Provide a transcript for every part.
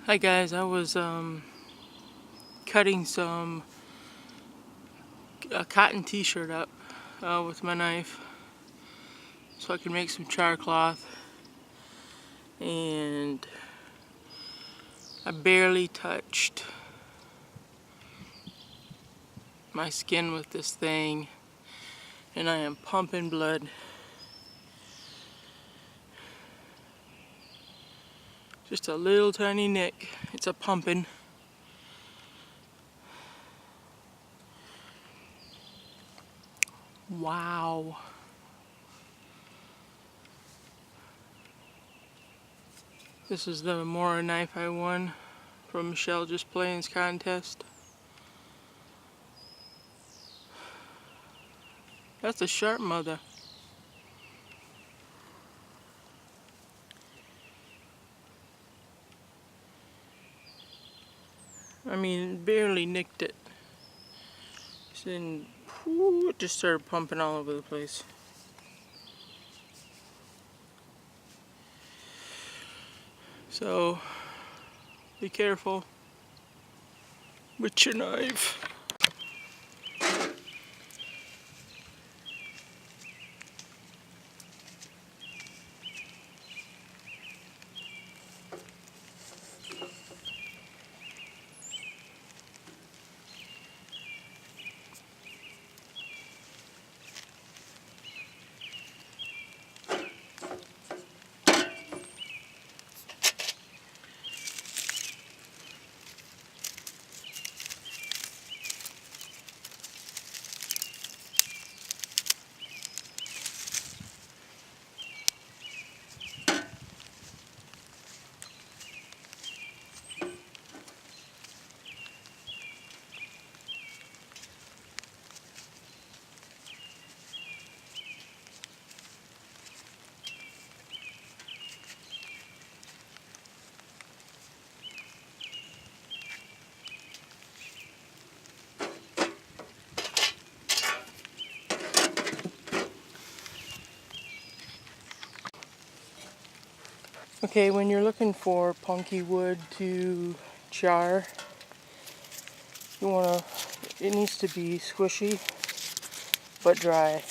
Hi guys, I was cutting a cotton t-shirt up with my knife so I could make some char cloth, and I barely touched my skin with this thing and I am pumping blood. Just a little tiny nick. It's a pumping. Wow. This is the Mora knife I won from Michelle Just Playing's contest. That's a sharp mother. I mean, barely nicked it. And it just started pumping all over the place. So, be careful with your knife. Okay, when you're looking for punky wood to char, it needs to be squishy but dry.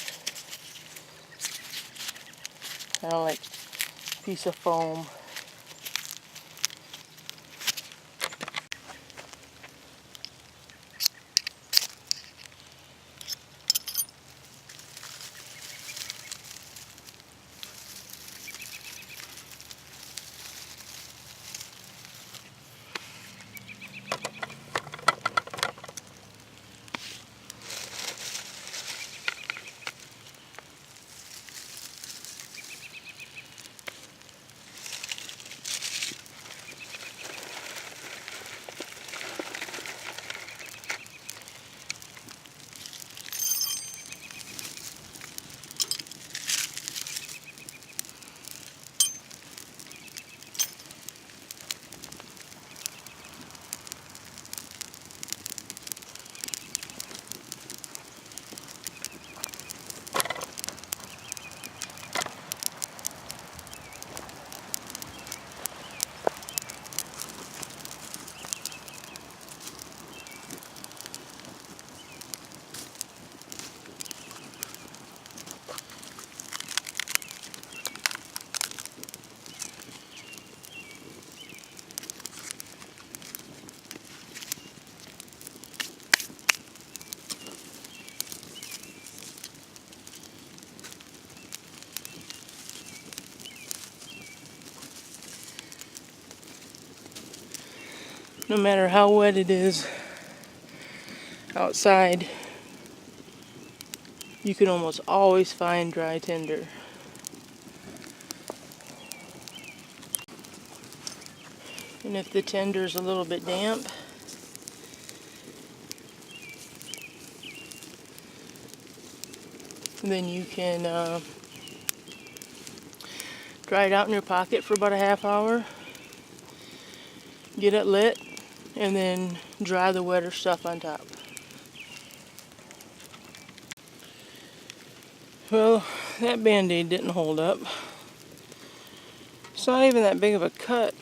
Kind of like a piece of foam. No matter how wet it is outside, you can almost always find dry tinder. And if the tinder's a little bit damp, then you can dry it out in your pocket for about a half hour, get it lit, and then dry the wetter stuff on top. Well, that band-aid didn't hold up. It's not even that big of a cut.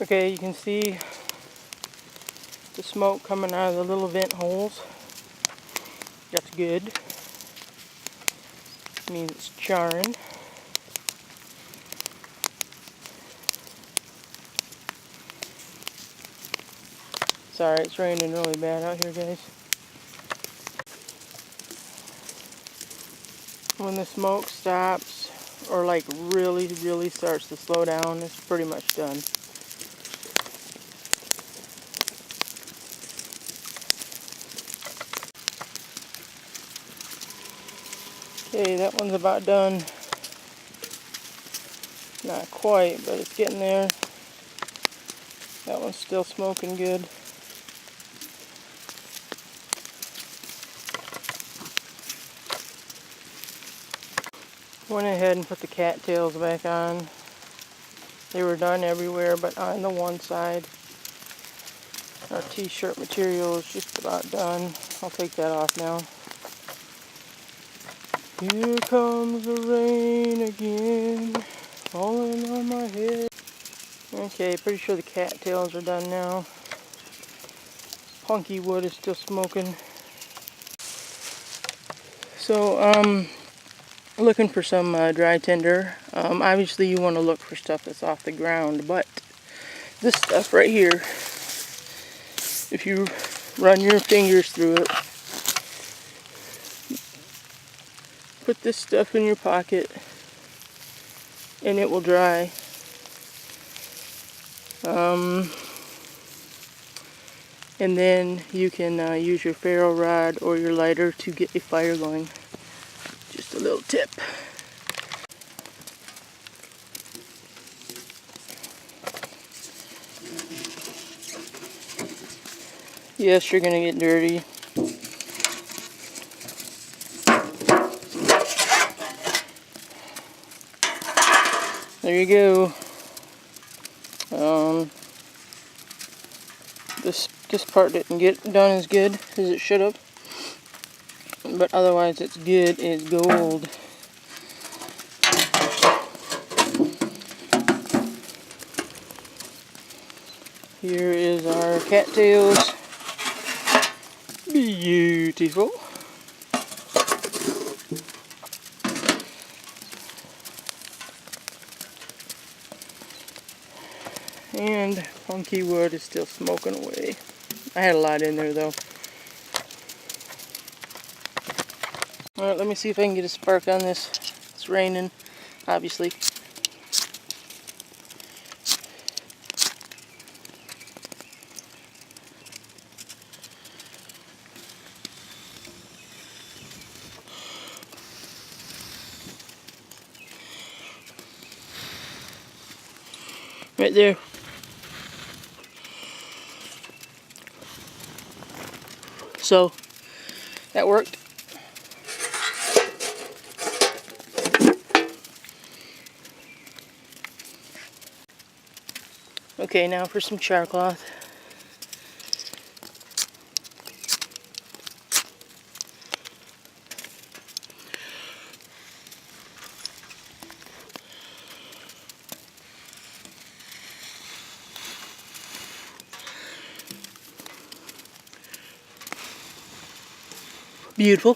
Okay, you can see the smoke coming out of the little vent holes. That's good. It means it's charring. Sorry, it's raining really bad out here, guys. When the smoke stops, or like really starts to slow down, it's pretty much done. Okay, that one's about done. Not quite, but it's getting there. That one's still smoking good. Went ahead and put the cattails back on. They were done everywhere, but on the one side. Our t-shirt material is just about done. I'll take that off now. Here comes the rain again, falling on my head. Okay, pretty sure the cattails are done now. Punky wood is still smoking. So, looking for some dry tinder. Obviously you want to look for stuff that's off the ground, but this stuff right here, if you run your fingers through it, put this stuff in your pocket and it will dry. And then you can use your ferro rod or your lighter to get a fire going. Just a little tip. Yes, you're gonna get dirty. There you go. This part didn't get done as good as it should have, but otherwise it's good as gold. Here is our cattails. Beautiful. And punky wood is still smoking away. I had a lot in there though. Alright, let me see if I can get a spark on this. It's raining, obviously. Right there. So, that worked. Okay, now for some char cloth. Beautiful.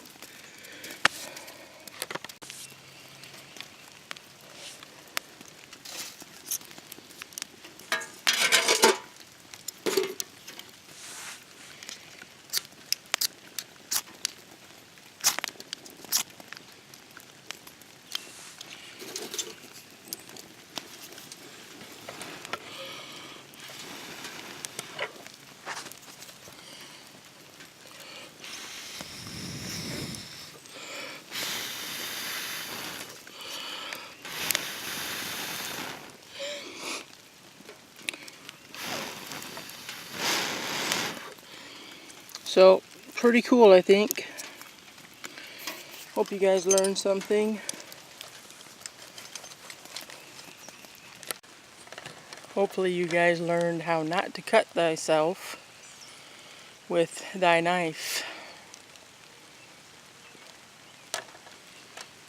So, pretty cool, I think. Hope you guys learned something. Hopefully you guys learned how not to cut thyself with thy knife.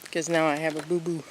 Because now I have a boo-boo.